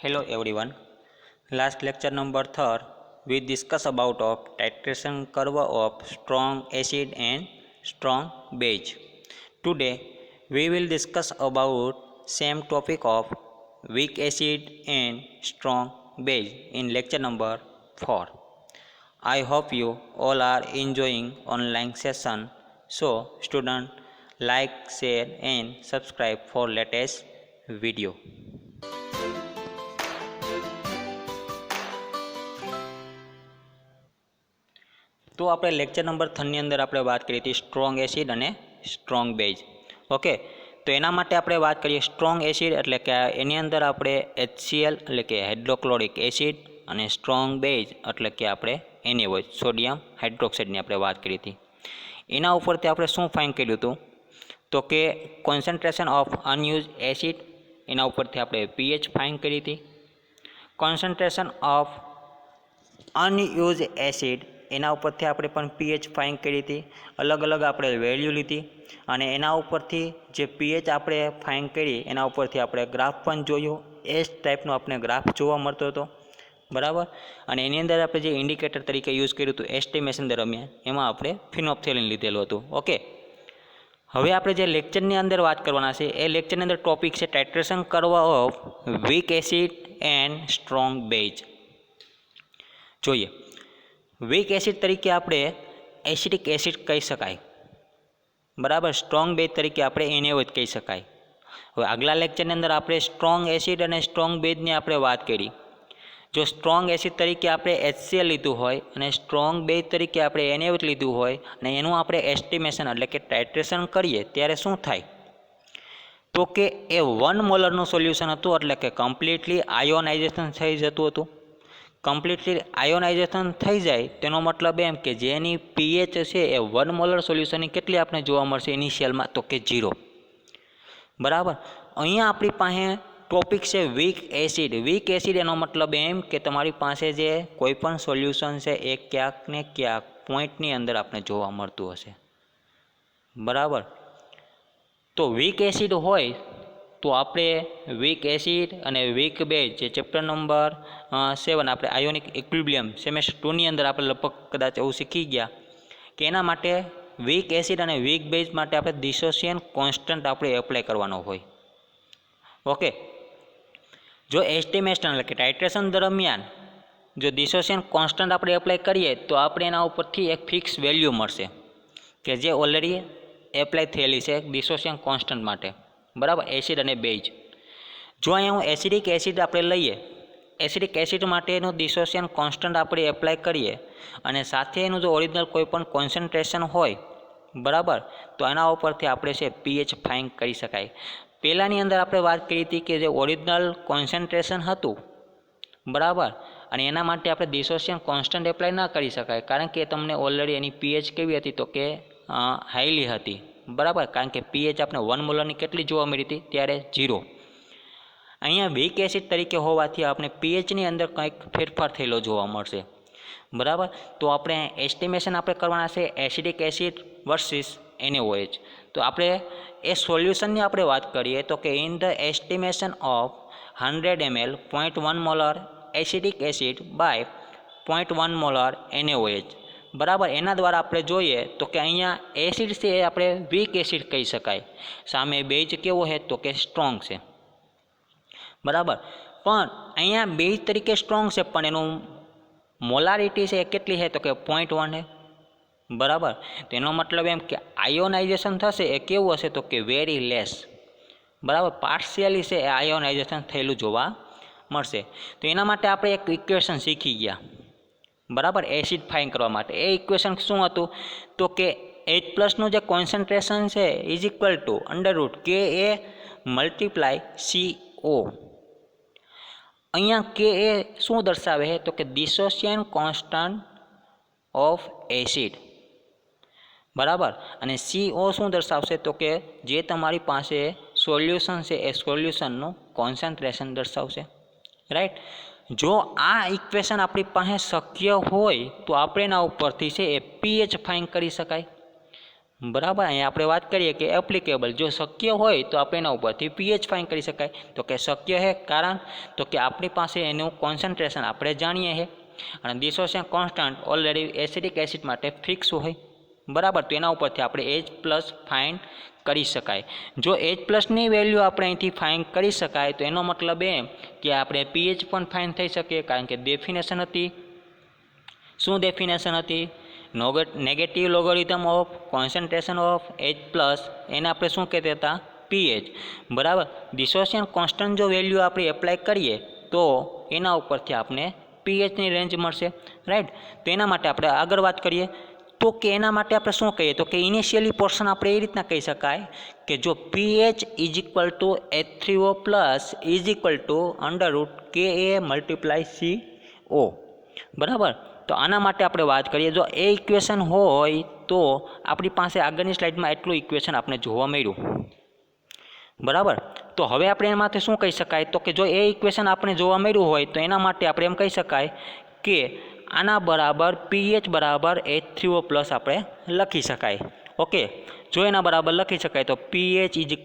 Hello everyone. Last lecture number 3 we discuss about of titration curve of strong acid and strong base. Today we will discuss about same topic of weak acid and strong base in lecture number 4. I hope you all are enjoying online session. So student, like, share and subscribe for latest video. तो આપણે lecture number 3 ની અંદર આપણે વાત કરી હતી strong acid અને strong base. Okay, તો એના માટે આપણે વાત કરીએ સ્ટ્રોંગ એસિડ એટલે કે એની અંદર આપણે HCl એટલે કે હાઇડ્રોક્લોરિક એસિડ અને સ્ટ્રોંગ બેઝ એટલે કે આપણે NaOH સોડિયમ હાઇડ્રોક્સાઇડની આપણે વાત કરી હતી. એના ઉપરથી આપણે શું ફાઇન્ડ કર્યું હતું તો કે કોન્સન્ટ્રેશન ઓફ અનયુઝ એસિડ, એના ઉપરથી આપણે pH ફાઇન્ડ કરી હતી. કોન્સન્ટ્રેશન ઓફ અનયુઝ એસિડ એના ઉપરથી આપણે પણ pH ફાઇન્ડ કરી હતી. અલગ અલગ આપણે વેલ્યુ લીધી અને એના ઉપરથી જે pH આપણે ફાઇન્ડ કરી એના ઉપરથી આપણે ગ્રાફ પણ જોયો. એ જ ટાઈપનો આપણે ગ્રાફ જોવા મળતો હતો, બરાબર. અને એની અંદર આપણે જે ઇન્ડિકેટર તરીકે યુઝ કર્યું હતું એસ્ટિમેશન દરમિયાન, એમાં આપણે ફિનોપ્થેલિન લીધેલું હતું. ઓકે, હવે આપણે જે લેક્ચરની અંદર વાત કરવાના છે એ લેક્ચરની અંદર ટોપિક છે titration curve of weak acid and strong base. જોઈએ, વીક એસિડ તરીકે આપણે એસિડિક એસિડ કહી શકાય, બરાબર. સ્ટ્રોંગ બેઝ તરીકે આપણે NaOH કહી શકાય. હવે આગલા લેક્ચરની અંદર આપણે સ્ટ્રોંગ એસિડ અને સ્ટ્રોંગ બેઝની આપણે વાત કરી. જો સ્ટ્રોંગ એસિડ તરીકે આપણે HCl લીધું હોય અને સ્ટ્રોંગ બેઝ તરીકે આપણે NaOH લીધું હોય અને એનું આપણે એસ્ટિમેશન એટલે કે ટાઇટ્રેશન કરીએ ત્યારે શું થાય તો કે એ 1 મોલરનું સોલ્યુશન હતું, એટલે કે કમ્પ્લીટલી આયોનાઇઝેશન થઈ જતું હતું. કમ્પ્લીટલી આયોનાઇઝેશન થઈ જાય તેનો મતલબ એમ કે જેની pH છે એ 1 મોલર સોલ્યુશનની કેટલી આપણે જોવા મળશે ઇનિશિયલમાં તો કે 0, બરાબર. અહીંયા આપણી પાસે ટોપિક છે વીક એસિડ. વીક એસિડ એનો મતલબ એમ કે તમારી પાસે જે કોઈ પણ સોલ્યુશન છે એ ક્યાંક ને ક્યાંક પોઈન્ટની અંદર આપણે જોવા મળતું હશે, બરાબર. તો વીક એસિડ હોય તો આપણે વીક એસિડ અને વીક બેઝ જે ચેપ્ટર નંબર 7 આપણે આયોનિક ઇક્વિલિબ્રિયમ સેમેસ્ટર 2 ની અંદર આપણે લગભગ કદાચ એવું શીખી ગયા કે એના માટે વીક એસિડ અને વીક બેઝ માટે આપણે ડિસોસિએશન કોન્સ્ટન્ટ આપણે એપ્લાય કરવાનો હોય. ઓકે, જો એસ્ટિમેશન એટલે કે ટાઇટ્રેશન દરમિયાન જો ડિસોસિએશન કોન્સ્ટન્ટ આપણે એપ્લાય કરીએ તો આપણે એના ઉપરથી એક ફિક્સ વેલ્યુ મળશે કે જે ઓલરેડી એપ્લાય થયેલી છે ડિસોસિએશન કોન્સ્ટન્ટ માટે, બરાબર, એસિડ અને બેઝ. જો અહીંયા હું એસિડિક એસિડ આપણે લઈએ, એસિડિક એસિડ માટેનું ડિસોસિએશન કોન્સ્ટન્ટ આપણે એપ્લાય કરીએ અને સાથે એનું જો ઓરિજિનલ કોઈ પણ કોન્સન્ટ્રેશન હોય, બરાબર, તો એના ઉપરથી આપણે છે pH ફાઇન્ડ કરી શકાય. પહેલાંની અંદર આપણે વાત કરી હતી કે જે ઓરિજિનલ કોન્સન્ટ્રેશન હતું, બરાબર, અને એના માટે આપણે ડિસોસિએશન કોન્સ્ટન્ટ એપ્લાય ના કરી શકાય કારણ કે તમને ઓલરેડી એની pH કેવી હતી તો કે હાઈલી હતી, બરાબર. કારણ કે pH આપણે 1 મોલરની કેટલી જોવા મળી હતી ત્યારે 0. અહીંયા વીક એસિડ તરીકે હોવાથી આપણે pHની અંદર કંઈક ફેરફાર થયેલો જોવા મળશે, બરાબર. તો આપણે એસ્ટિમેશન આપણે કરવાના છે એસિડિક એસિડ વર્સિસ NaOH. તો આપણે એ સોલ્યુશનની આપણે વાત કરીએ તો કે in the estimation of 100 ml 0.1 molar acetic acid by 0.1 molar NaOH, બરાબર. એના દ્વારા આપણે જોઈએ તો કે અહીંયા એસિડ છે એ આપણે વીક એસિડ કહી શકાય, સામે બેઝ કેવો છે તો કે સ્ટ્રોંગ છે, બરાબર. પણ અહીંયા બેઝ તરીકે સ્ટ્રોંગ છે પણ એનું મોલારિટી છે એ કેટલી છે તો કે 0.1 છે, બરાબર. તેનો મતલબ એમ કે આયોનાઇઝેશન થશે એ કેવું હશે તો કે વેરી લેસ, બરાબર. પાર્શિયલી છે એ આયોનાઇઝેશન થયેલું જોવા મળશે. તો એના માટે આપણે એક ઇક્વેશન શીખી ગયા, બરાબર, એસિડ ફાઇન્ડ કરવા માટે. એ ઇક્વેશન શું હતું તો કે H+ જે કોન્સન્ટ્રેશન છે is equal to √Ka multiply CO. અહીંયા Ka શું દર્શાવે છે તો કે ડિસોસિએશન કોન્સ્ટન્ટ ઓફ એસિડ, બરાબર. અને CO શું દર્શાવશે તો કે જે તમારી પાસે સોલ્યુશન છે એ સોલ્યુશનનું કોન્સન્ટ્રેશન દર્શાવશે, રાઈટ. જો આ ઇક્વેશન આપણી પાસે શક્ય હોય તો આપણે એના ઉપરથી છે એ pH ફાઇન્ડ કરી શકાય, बराबर। अहीं आपणे वात करीए कि एप्लिकेबल जो शक्य होय तो आपणे एना उपरथी पीएच फाइंड करी शकाय। तो कि शक्य है कारण तो कि आपणी पासे एनुं कॉन्सन्ट्रेशन आपणे जाणीए छे अने dissociation constant already acidic acid माटे फिक्स होय। बराबर। तो एना उपरथी आपणे H+ फाइंड करी शकाय। जो H+ नी वेल्यू आपणे अहींथी फाइंड करी शकाय तो एनो मतलब एम कि आपणे पीएच पण फाइंड थई शके कारण के डेफिनेशन हती। शुं डेफिनेशन हती? Negative logarithm of concentration of H+ एने आपणे शुं कहेता हता? पीएच। बराबर। डिसोसिएशन कॉन्स्टंट जो वेल्यू आपणे एप्लाय करीए तो एना उपरथी आपणे पीएच नी रेंज मळशे। राइट। तो एना माटे आपणे आगळ वात करीए तो कि एना माटे आपणे शुं कहीए तो कि इनिशियली पोर्शन आपणे ए रीतना कही शकाय कि जो pH = H3O+ = √Ka / CO। बराबर। तो आना माटे आपणे वात करीए जो ए इक्वेशन होय तो आपणी पासे आगळनी स्लाइडमां एटલું इक्वेशन आपणे जोवा मळ्युं। बराबर। तो हवे आपणे एमांथी शुं कही शकाय तो कि जो ए इक्वेशन आपणे जोवा मळ्युं होय तो एना माटे आपणे एम कही शकाय कि आना बराबर pH बराबर H3O+ आपणे लखी शकाय। ओके। जो एना बराबर लखी शकाय तो pH = √Ka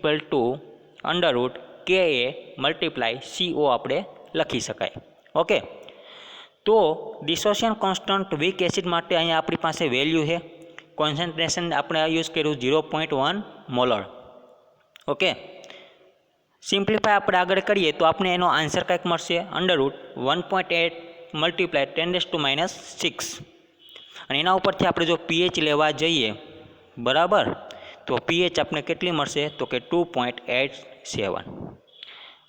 / CO आपणे लखी शकाय। ओके। तो डिसोसिएशन कॉन्स्टंट वीक एसिड माटे अहीं आपणी पासे वेल्यू है। कॉन्सन्ट्रेशन आपणे यूज कर्युं 0.1 मोलर। ओके। सिम्प्लिफाय आपणे आगळ करीए तो आपणे एनो आंसर कंईक मळशे √1.8 × 10⁻⁶ अने एना उपरथी आपणे जो पीएच लेवा जईए बराबर तो पीएच आपणे केटली मळशे तो कि 2.87।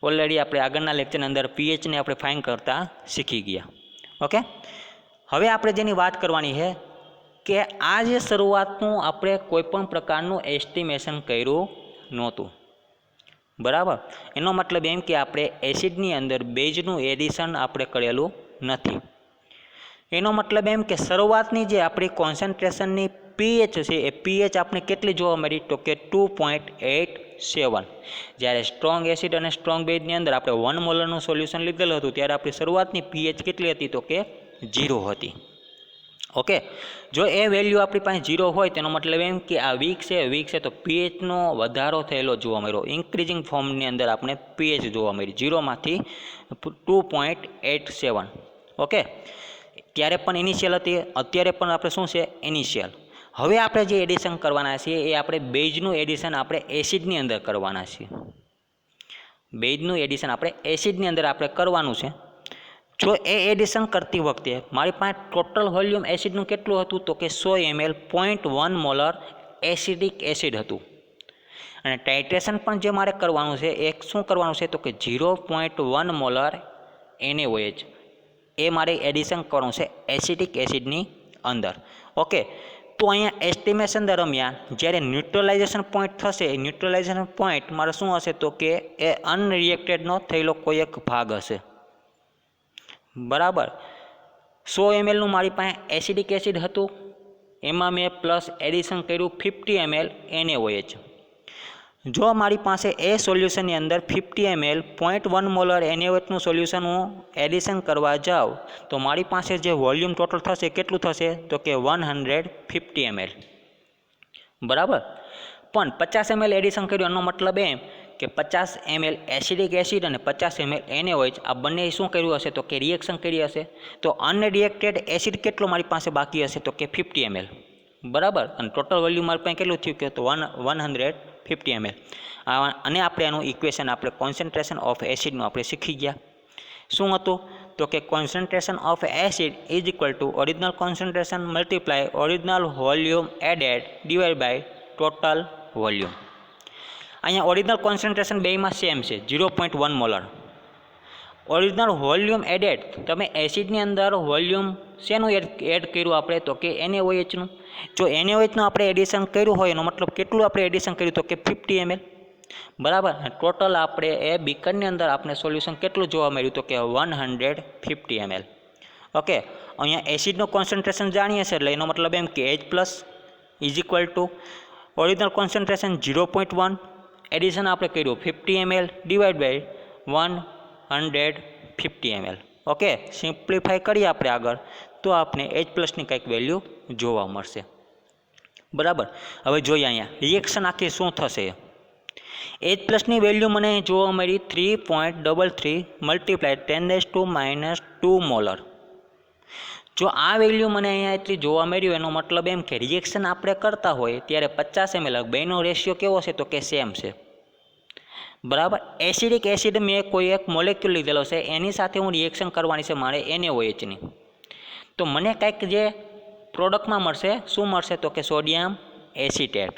ऑलरेडी आपणे आगळना लेक्चर अंदर पीएच ने आपणे फाइंड करता शीखी गया। ओके। हवे आपणे जेनी वात करवानी है कि आ जे शरूआतनुं आपणे कोईपण प्रकारनुं एस्टिमेशन कर्युं नहोतुं। बराबर। एनो मतलब एम कि आपणे एसिडनी अंदर बेजनुं एडिशन आपणे करेलुं नथी। एनो मतलब एम कि शरूआतनी जे आपणी कॉन्सन्ट्रेशननी पीएच छे ए पीएच आपणे केटली जोवा मळी तो कि 2.87। ज्यारे स्ट्रोंग एसिड अने स्ट्रोंग बेजनी अंदर आपणे 1 मोलरनुं सोल्यूशन लीधेलुं हतुं त्यारे आपणी शरूआतनी पीएच केटली हती तो कि 0 हती। ओके। जो ए वेल्यू आपणी पासे 0 होय तेनो मतलब एम कि आ वीक छे तो पीएच नो वधारो थयेलो जोवा मळ्यो। इन्क्रीजिंग फॉर्मनी अंदर आपणे पीएच जोवा मळी 0 मांथी 2.87। ओके। त्यारे पण इनिशियल हती अत्यारे पण आपणे शुं छे इनिशियल। हवे आपणे जे एडिशन करवाना छे ए आपणे बेजनुं एडिशन आपणे एसिडनी अंदर करवाना छे। बेजनुं एडिशन आपणे एसिडनी अंदर आपणे करवानुं छे। जो ए एडिशन करती वखते मारी पासे टोटल वोल्यूम एसिडनुं केटलुं हतुं तो कि 100 ml 0.1 मोलर एसिडिक एसिड हतुं अने टाइट्रेशन पण जे मारे करवानुं छे एक शुं करवानुं छे तो कि 0.1 मोलर NaOH ए मारे एडिशन करवानुं छे एसिडिक एसिडनी अंदर। ओके। तो अहींया एस्टिमेशन दरमियान ज्यारे न्यूट्रलाइजेशन पॉइंट थशे न्यूट्रलाइजेशन पॉइंट मारे शुं हशे तो कि ए अनरिएक्टेडनो थयेलो कोई एक भाग हशे। बराबर। 100 ml मारी पासे एसिडिक एसिड हतुं एमां मैं प्लस एडिशन कर्युं 50 ml NaOH। जो मारी पासे ए सोल्यूशननी अंदर 50 ml 0.1 मोलर NaOH नुं सोल्यूशन हूँ एडिशन करवा जाऊँ तो मारी पासे जे वोल्यूम टोटल थशे केटलुं थशे तो कि 150 ml। बराबर। पण 50 ml एडिशन कर्युं एनो मतलब एम कि 50 ml एसिडिक एसिड और 50 ml NaOH आ बने शुं कर्युं हशे तो कि रिएक्शन करी हशे। तो अनरिएक्टेड एसिड केटलो मारी पासे बाकी हशे तो कि 50 ml। बराबर। अने टोटल वोल्यूम मारी पासे केटलुं थयुं कि तो 150 ml। अने आपणे एनुं इक्वेशन आपणे कॉन्सन्ट्रेशन ऑफ एसिडनुं आपणे शीखी गया। शुं हतुं तो कि concentration of acid = original concentration multiply original volume added divide by total volume. अहींया ओरिजिनल कॉन्सन्ट्रेशन बेयमां सेम छे 0.1 मोलर। ओरिजिनल वोल्यूम एडेड तमे एसिडनी अंदर वोल्यूम शेनुं एड कर्युं आपणे तो कि NaOH नुं। जो NaOH नुं आपणे एडिशन कर्युं होय एनो मतलब केटलुं आपणे एडिशन कर्युं तो कि 50 ml। बराबर। टोटल आपणे ए बीकरनी अंदर आपणे सोल्यूशन केटलुं जोवा मळ्युं तो कि 150 ml। ओके। अहींया एसिडनुं कॉन्सन्ट्रेशन जाणीए छे એટલે એનો मतलब एम कि H+ = ओरिजिनल कॉन्सन्ट्रेशन 0.1 एडिशन आपणे कर्युं 50 ml divide by 150 ml। Okay. Simplify करीए आपणे आगळ तो आपणे H+ नी कंईक वेल्यू जोवा मळशे। બરાબર. હવે જોઈએ અહીંયા રિએક્શન આખી શું થશે. એચ પ્લસની વેલ્યુ મને જોવા મળી 3.33 મલ્ટીપ્લાય 10⁻² મોલર. જો આ વેલ્યુ મને અહીંયા એટલી જોવા મળ્યું એનો મતલબ એમ કે રિએક્શન આપણે કરતા હોય ત્યારે 50 ml બેનો રેશિયો કેવો છે તો કે સેમ છે. બરાબર. એસિડિક એસિડ મેં કોઈ એક મોલેક્યુલ લીધેલો છે એની સાથે હું રિએક્શન કરવાની છે મારે NaOHની. તો મને કંઈક જે પ્રોડક્ટમાં મળશે શું મળશે તો કે સોડિયમ એસિટેટ.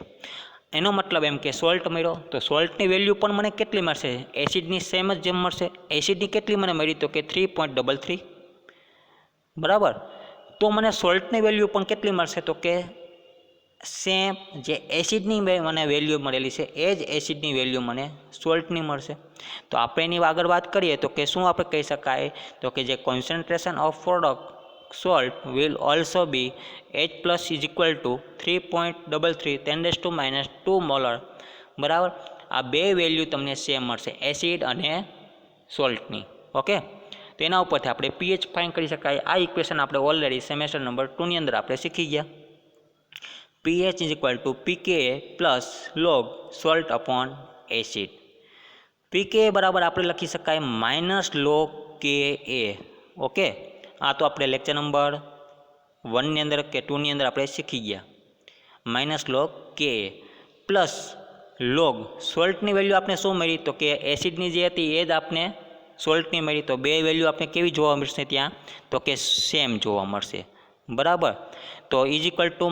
એનો મતલબ એમ કે સોલ્ટ મળ્યો તો સોલ્ટની વેલ્યુ પણ મને કેટલી મળશે એસિડની સેમ જ જેમ મળશે. એસિડની કેટલી મને મળી તો કે 3.33. બરાબર. તો મને સોલ્ટની વેલ્યુ પણ કેટલી મળશે તો કે સેમ જે એસિડની મને વેલ્યુ મળેલી છે એ જ એસિડની વેલ્યુ મને સોલ્ટની મળશે. તો આપણે એની આગળ વાત કરીએ તો કે શું આપણે કહી શકાય તો કે જે concentration of product salt will also be H plus is equal to 3.33 10⁻² molar. બરાબર. આ બે વેલ્યુ તમને સેમ મળશે એસિડ અને સોલ્ટની. ઓકે. તો એના ઉપરથી આપણે pH ફાઇન્ડ કરી શકાય. આ ઇક્વેશન આપણે ઓલરેડી સેમેસ્ટર નંબર 2 ની અંદર આપણે શીખી ગયા. pH is equal to pKa plus log salt upon acid. pKa બરાબર આપણે લખી શકાય -log Ka. ઓકે. આ તો આપણે લેક્ચર નંબર 1 ની અંદર કે 2 ની અંદર આપણે શીખી ગયા. -log Ka પ્લસ લોગ સોલ્ટની વેલ્યુ આપણે શું મળી તો કે એસિડની જે હતી એ જ આપણે સોલ્ટની મળી. તો બે વેલ્યુ આપણે કેવી જોવા મળશે ત્યાં તો કે સેમ જોવા મળશે. બરાબર. તો is equal to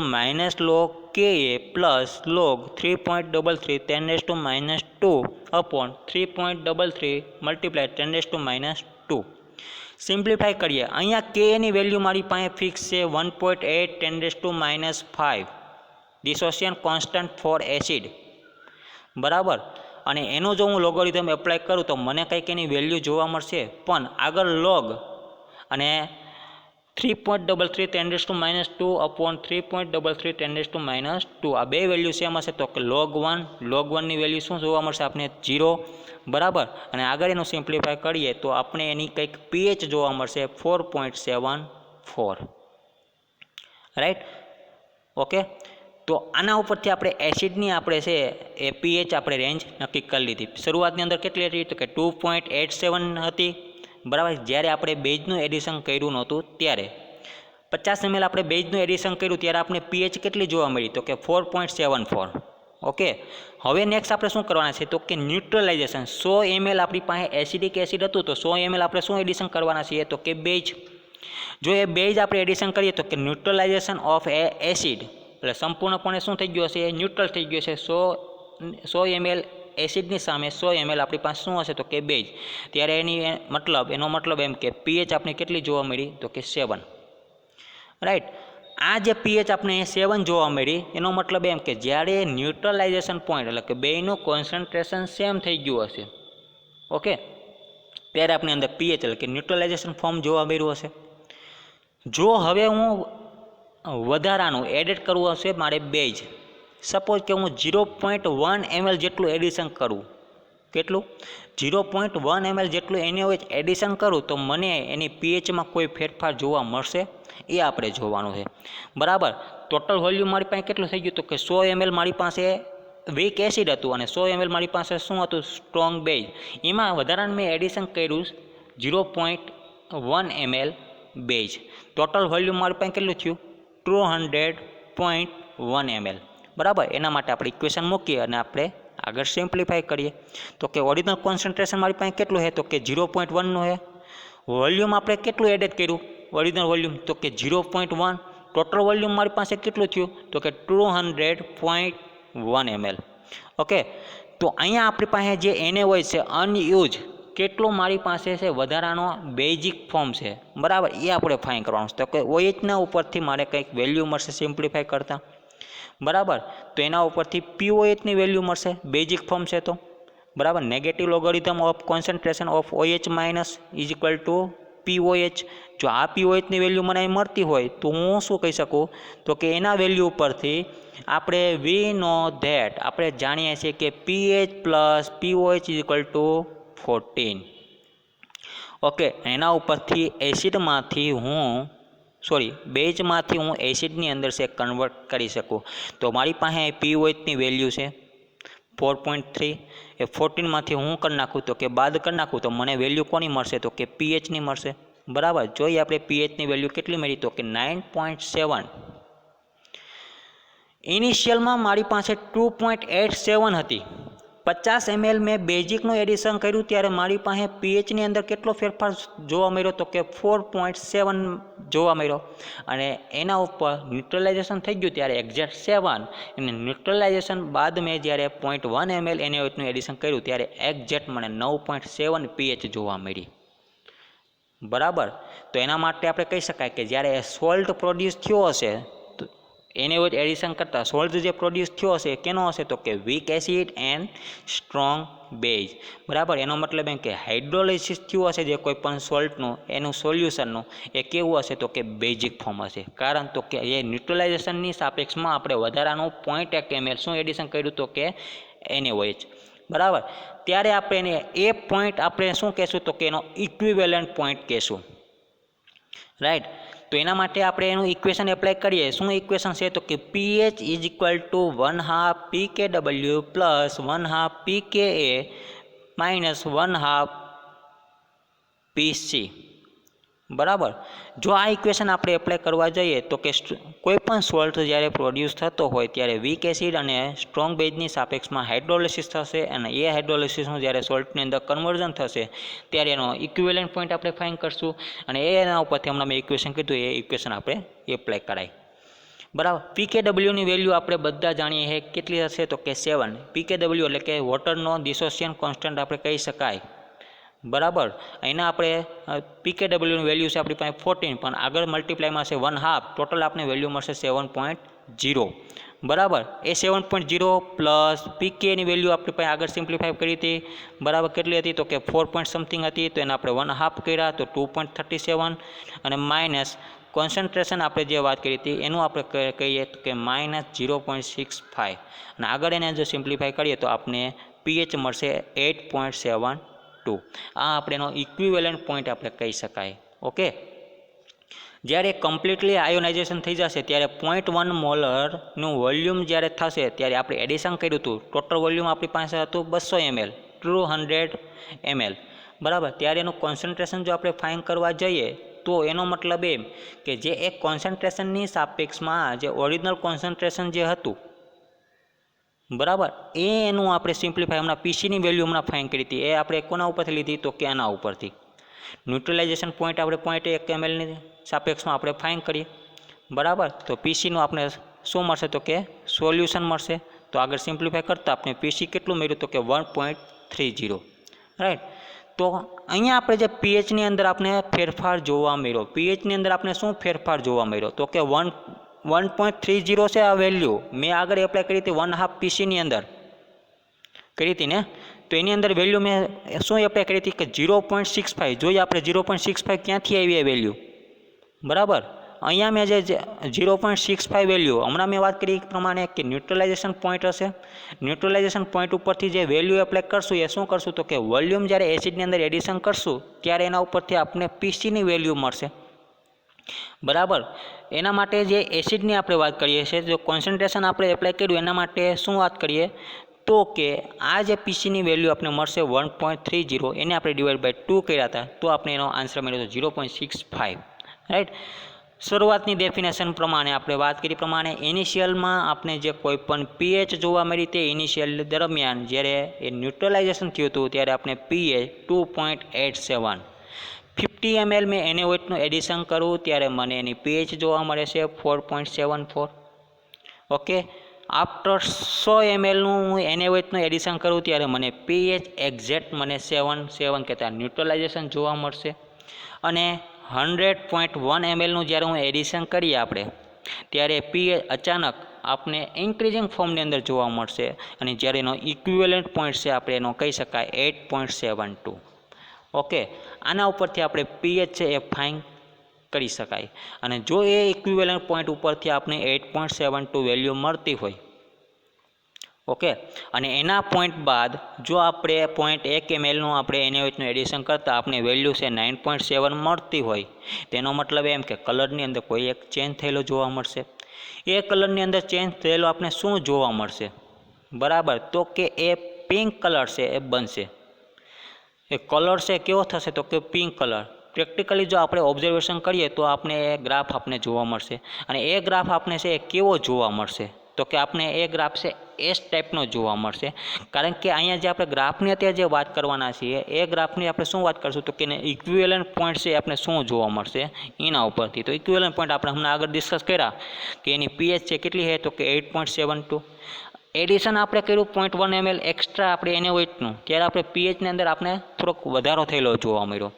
-log Ka plus log 3.33 10⁻² upon 3.33 multiply 10⁻². Simplify કરીએ. અહીંયા કે ની વેલ્યુ મારી પાસે ફિક્સ છે 1.8 10⁻5 ડિસોસિએશન કોન્સ્ટન્ટ ફોર એસિડ. બરાબર. અને એનો જો હું લોગરિધમ એપ્લાય કરું તો મને કંઈક એની વેલ્યુ જોવા મળશે પણ આગળ લોગ અને 3.33 10⁻² અપોન 3.33 10⁻². આ બે વેલ્યુ સેમ હશે તો કે log 1ની વેલ્યુ શું જોવા મળશે આપણે 0. બરાબર. અને આગળ એનું સિમ્પ્લિફાય કરીએ તો આપણે એની કંઈક pH જોવા મળશે 4.74. રાઈટ. ઓકે. તો આના ઉપરથી આપણે એસિડની આપણે છે એ pH આપણે રેન્જ નક્કી કરી લીધી. શરૂઆતની અંદર કેટલી હતી તો કે 2.87 હતી. બરાબર. જ્યારે આપણે બેઝનું એડિશન કર્યું નહોતું ત્યારે 50 ml આપણે બેઝનું એડિશન કર્યું ત્યારે આપણે pH કેટલી જોવા મળી તો કે 4.74. ઓકે. હવે નેક્સ્ટ આપણે શું કરવાના છે તો કે ન્યુટ્રલાઇઝેશન. 100 ml આપણી પાસે એસિડિક એસિડ હતું તો 100 ml આપણે શું એડિશન કરવાના છીએ તો કે બેઝ. જો એ બેઝ આપણે એડિશન કરીએ તો કે ન્યુટ્રલાઇઝેશન ઓફ એસિડ એટલે સંપૂર્ણપણે શું થઈ ગયું હશે એ ન્યુટ્રલ થઈ ગયું છે. 100 ml એસિડની સામે 100 ml આપણી પાસે શું હશે તો કે બેઝ. ત્યારે એનો મતલબ એમ કે pH આપણે કેટલી જોવા મળી તો કે 7. રાઈટ. આ જે pH આપણે 7 જોવા મળી એનો મતલબ એમ કે જ્યારે ન્યુટ્રલાઇઝેશન પોઈન્ટ એટલે કે બેયનું કોન્સન્ટ્રેશન સેમ થઈ ગયું હશે. ઓકે. ત્યારે આપણે અંદર pH એટલે કે ન્યુટ્રલાઇઝેશન ફોર્મ જોવા મળ્યું હશે. જો હવે હું વધારાનું એડિટ કરવું હશે મારે બેઝ. સપોઝ કે હું 0.1 ml જેટલું એડિશન કરું. કેટલું 0.1 ml જેટલું NaOH એડિશન કરું તો મને એની pHમાં કોઈ ફેરફાર જોવા મળશે એ આપણે જોવાનું છે. બરાબર. ટોટલ વોલ્યુમ મારી પાસે કેટલું થઈ ગયું તો કે 100 ml મારી પાસે વીક એસિડ હતું અને 100 ml મારી પાસે શું હતું સ્ટ્રોંગ બેઝ. એમાં વધારાનું મેં એડિશન કર્યું 0.1 ml બેઝ. ટોટલ વોલ્યુમ મારી પાસે કેટલું થયું 200.1 ml. બરાબર. એના માટે આપણે ઇક્વેશન મૂકીએ અને આપણે આગળ સિમ્પ્લિફાય કરીએ તો કે ઓરિજિનલ કોન્સન્ટ્રેશન મારી પાસે કેટલું છે તો કે 0.1નું છે. વોલ્યુમ આપણે કેટલું એડેડ કર્યું ઓરિજિનલ વોલ્યુમ તો કે 0.1. ટોટલ વોલ્યુમ મારી પાસે કેટલું થયું તો કે 200.1 ml. ઓકે. તો અહીંયા આપણી પાસે જે NaOH છે અનયુઝ કેટલું મારી પાસે છે વધારાનો બેઝિક ફોર્મ છે. બરાબર. એ આપણે ફાઇન કરવાનું છે તો કે OHના ઉપરથી મારે કંઈક વેલ્યુ મળશે સિમ્પ્લિફાય કરતાં. બરાબર. તો એના ઉપરથી POHની વેલ્યુ મળશે બેઝિક ફોર્મ છે તો. બરાબર. Negative logarithm of concentration of OH minus is equal to POH. જો આ POHની વેલ્યુ મને મળતી હોય તો હું શું કહી શકું તો કે એના વેલ્યુ ઉપરથી આપણે વી નો ધેટ આપણે જાણીએ છીએ કે pH plus POH is equal to 14. Okay. એના ઉપરથી એસિડમાંથી હું સોરી બેઝમાંથી હું એસિડની અંદર છે કન્વર્ટ કરી શકું. તો મારી પાસે પીઓએચની વેલ્યુ છે 4.3. એ 14માંથી હું કરી નાખું તો કે બાદ કરી નાખું તો મને વેલ્યુ કોની મળશે તો કે પીએચની મળશે. બરાબર. જોઈએ આપણે પીએચની વેલ્યુ કેટલી મળી તો કે 9.7. ઇનિશિયલમાં મારી પાસે 2.87 હતી. 50 ml મેં બેઝિકનું એડિશન કર્યું ત્યારે મારી પાસે પીએચની અંદર કેટલો ફેરફાર જોવા મળ્યો તો કે 4.7 જોવા મળ્યો. અને એના ઉપર ન્યુટ્રલાઇઝેશન થઈ ગયું ત્યારે એક્ઝેક્ટ 7. અને ન્યુટ્રલાઇઝેશન બાદ મેં જ્યારે 0.1 ml NaOHનું એડિશન કર્યું ત્યારે એક્ઝેક્ટ મને 9.7 પીએચ જોવા મળી. બરાબર. તો એના માટે આપણે કહી શકાય કે જ્યારે સોલ્ટ પ્રોડ્યુસ થયો હશે NaOH એડિશન કરતાં સોલ્ટ જે પ્રોડ્યુસ થયો હશે એ કેનો હશે તો કે weak acid and strong base. બરાબર. એનો મતલબ એમ કે હાઇડ્રોલિસિસ થયું હશે જે કોઈ પણ સોલ્ટનું એનું સોલ્યુશનનું એ કેવું હશે તો કે બેઝિક ફોર્મ હશે. કારણ તો કે એ ન્યુટ્રલાઇઝેશનની સાપેક્ષમાં આપણે વધારાનું 0.1 ml શું એડિશન કર્યું તો કે NaOH. બરાબર. ત્યારે આપણે એને એ પોઈન્ટ આપણે શું કહેશું તો કે એનો ઇક્વિવેલન્ટ પોઈન્ટ કહેશું. રાઈટ. તો એના માટે આપણે એનું ઇક્વેશન એપ્લાય કરીએ. શું ઇક્વેશન છે તો કે pH is equal to 1/2 PKW plus 1/2 PKA minus 1/2 PC. બરાબર. જો આ ઇક્વેશન આપણે એપ્લાય કરવા જઈએ તો કે કોઈ પણ સોલ્ટ જ્યારે પ્રોડ્યુસ થતો હોય ત્યારે વીક એસિડ અને સ્ટ્રોંગ બેઝની સાપેક્ષમાં હાઇડ્રોલિસિસ થશે અને એ હાઇડ્રોલિસિસનું જ્યારે સોલ્ટની અંદર કન્વર્ઝન થશે ત્યારે એનો ઇક્વિવેલન્ટ પોઈન્ટ આપણે ફાઇન્ડ કરશું અને એના ઉપરથી હમણાં મેં ઇક્વેશન કીધું એ ઇક્વેશન આપણે એપ્લાય કરાય. બરાબર. પીકેડબલ્યુની વેલ્યુ આપણે બધા જાણીએ છીએ કેટલી હશે તો કે 7. પીકેડબલ્યુ એટલે કે વોટરનો ડિસોસિએશન કોન્સ્ટન્ટ આપણે કહી શકાય. બરાબર. એના આપણે પીકેડબલ્યુની વેલ્યુ છે આપણી પાસે 14 પણ આગળ મલ્ટીપ્લાયમાં છે 1/2. ટોટલ આપણે વેલ્યુ મળશે 7.0. બરાબર. એ 7.0 પ્લસ પીકેની વેલ્યુ આપણી પાસે આગળ સિમ્પ્લિફાઈ કરી હતી. બરાબર. કેટલી હતી તો કે 4 સમથિંગ હતી તો એને આપણે 1/2 કર્યા તો 2.37 અને માઇનસ કોન્સન્ટ્રેશન આપણે જે વાત કરી હતી એનું આપણે કહીએ તો કે -0.65 અને આગળ એને જો સિમ્પ્લિફાઈ કરીએ તો આપણે પીએચ મળશે 8.72. આ આપણે એનો ઇક્વિવેલન્ટ પોઈન્ટ આપણે કહી શકાય. ઓકે. જ્યારે કમ્પ્લીટલી આયોનાઇઝેશન થઈ જશે ત્યારે 0.1 મોલરનું વોલ્યુમ જ્યારે થશે ત્યારે આપણે એડિશન કર્યું હતું ટોટલ વોલ્યુમ આપણી પાસે હતું 200 ml 200 ml. બરાબર. ત્યારે એનું કોન્સન્ટ્રેશન જો આપણે ફાઇન કરવા જઈએ તો એનો મતલબ એમ કે જે એક કોન્સન્ટ્રેશનની સાપેક્ષમાં જે ઓરિજિનલ કોન્સન્ટ્રેશન જે હતું બરાબર એનું આપણે સિમ્પ્લિફાઈ હમણાં પીસીની વેલ્યુ હમણાં ફાઇન કરી હતી એ આપણે કોના ઉપરથી લીધી તો કે આના ઉપરથી. ન્યુટ્રલાઇઝેશન પોઈન્ટ આપણે 0.1 mlની સાપેક્ષમાં આપણે ફાઇન કરીએ. બરાબર. તો પીસીનું આપણે શું મળશે તો કે સોલ્યુશન મળશે. તો આગળ સિમ્પ્લિફાઈ કરતાં આપણે પીસી કેટલું મળ્યું તો કે 1.30. રાઈટ. તો અહીંયા આપણે જે પીએચની અંદર આપણે ફેરફાર જોવા મળ્યો. પીએચની અંદર આપણે શું ફેરફાર જોવા મળ્યો તો કે 1.30 છે આ વેલ્યુ મેં આગળ એપ્લાય કરી હતી 1/2 પીસીની અંદર કરી હતી ને. તો એની અંદર વેલ્યુ મેં શું એપ્લાય કરી હતી કે 0.65. જોઈએ આપણે 0.65 ક્યાંથી આવી એ વેલ્યુ. બરાબર. અહીંયા મેં જે 0.65 વેલ્યુ હમણાં મેં વાત કરી એ પ્રમાણે કે ન્યુટ્રલાઇઝેશન પોઈન્ટ હશે. ન્યુટ્રલાઇઝેશન પોઈન્ટ ઉપરથી જે વેલ્યુ એપ્લાય કરશું એ શું કરશું તો કે વોલ્યુમ જ્યારે એસિડની અંદર એડિશન કરશું ત્યારે એના ઉપરથી આપણને પીસીની વેલ્યુ મળશે. બરાબર. એના માટે જે એસિડની આપણે વાત કરીએ છીએ જો કોન્સન્ટ્રેશન આપણે એપ્લાય કર્યું એના માટે શું વાત કરીએ તો કે આ જે પીસીની વેલ્યુ આપણે મળશે 1.30 એને આપણે ડિવાઈડ બાય 2 કર્યા હતા તો આપણે એનો આન્સર મળ્યો તો 0.65. રાઈટ. શરૂઆતની ડેફિનેશન પ્રમાણે આપણે વાત કરી પ્રમાણે ઇનિશિયલમાં આપણે જે કોઈ પણ પીએચ જોવા મળી તે ઇનિશિયલ દરમિયાન જ્યારે એ ન્યુટ્રલાઇઝેશન થયું હતું ત્યારે આપણે પીએચ 2.87. 50 ml મેં NaOHનું એડિશન કરું ત્યારે મને એની પીએચ જોવા મળે છે 4.74. ઓકે. આફ્ટર 100 mlનું હું NaOHનું એડિશન કરું ત્યારે મને પીએચ એક્ઝેક્ટ મને 7 કહેતા ન્યુટ્રલાઇઝેશન જોવા મળશે. અને 100.1 mlનું જ્યારે હું એડિશન કરીએ આપણે ત્યારે પીએચ અચાનક આપને ઇન્ક્રીઝિંગ ફોર્મની અંદર જોવા મળશે અને જ્યારે એનો ઇક્વિવેલન્ટ પોઈન્ટ છે આપણે એનો કહી શકાય 8.72. ઓકે. આના ઉપરથી આપણે પીએચ છે એ ફાઇન કરી શકાય અને જો એ ઇક્વિવેલન્ટ પોઈન્ટ ઉપરથી આપણે 8.72 વેલ્યુ મળતી હોય ઓકે, અને એના પોઈન્ટ બાદ જો આપણે 0.1 mlનું આપણે NaOHનું એડિશન કરતાં આપણે વેલ્યુ છે 9.7 મળતી હોય, તેનો મતલબ એમ કે કલરની અંદર કોઈ એક ચેન્જ થયેલો જોવા મળશે. એ કલરની અંદર ચેન્જ થયેલો આપણે શું જોવા મળશે? બરાબર, તો કે એ પિંક કલર છે એ બનશે. એ કલર છે કેવો થશે? તો કે પિંક કલર. પ્રેક્ટિકલી જો આપણે ઓબ્ઝર્વેશન કરીએ તો આપણે એ ગ્રાફ આપણે જોવા મળશે. અને એ ગ્રાફ આપણે છે એ કેવો જોવા મળશે? તો કે આપણે એ ગ્રાફ છે એસ ટાઈપનો જોવા મળશે. કારણ કે અહીંયા જે આપણે ગ્રાફની અત્યારે જે વાત કરવાના છીએ એ ગ્રાફની આપણે શું વાત કરશું? તો કે ઇક્વિવેલન્ટ પોઈન્ટ છે આપણે શું જોવા મળશે એના ઉપરથી. તો ઇક્વિવેલન્ટ પોઈન્ટ આપણે હમણાં આગળ ડિસ્કસ કર્યા કે એની પીએચ છે કેટલી છે? તો કે 8.72. એડિશન આપણે કર્યું 0.1 ml એક્સ્ટ્રા આપણે NaOHનું, ત્યારે આપણે પીએચની અંદર આપણે થોડોક વધારો થયેલો જોવા મળ્યો.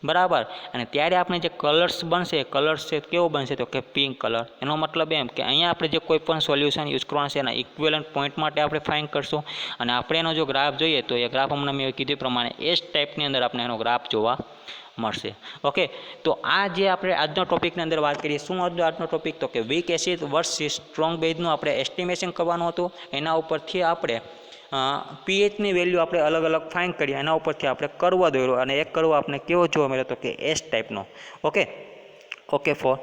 બરાબર, અને ત્યારે આપણે જે કલર્સ બનશે, કલર્સ છે કેવો બનશે? તો કે પિંક કલર. એનો મતલબ એમ કે અહીંયા આપણે જે કોઈ પણ સોલ્યુશન યુઝ કરવાનું છે એના ઇક્વિવેલન્ટ પોઈન્ટ માટે આપણે ફાઇન્ડ કરશું. અને આપણે એનો જો ગ્રાફ જોઈએ તો એ ગ્રાફ હમણાં મેં કીધું પ્રમાણે એ જ ટાઈપની અંદર આપણે એનો ગ્રાફ જોવા મળશે. ઓકે, તો આ જે આપણે આજના ટોપિકની અંદર વાત કરીએ, શું આજનો ટોપિક? તો કે વીક એસિડ વર્સિસ સ્ટ્રોંગ બેઝનું આપણે એસ્ટિમેશન કરવાનું હતું. એના ઉપરથી આપણે પીએચની વેલ્યુ આપણે અલગ અલગ ફાઇન્ડ કરીએ, એના ઉપરથી આપણે કર્વ દોર્યો અને એક કર્વ આપણે કેવો જોવા મળ્યો? તો કે એસ ટાઈપનો. Okay, okay four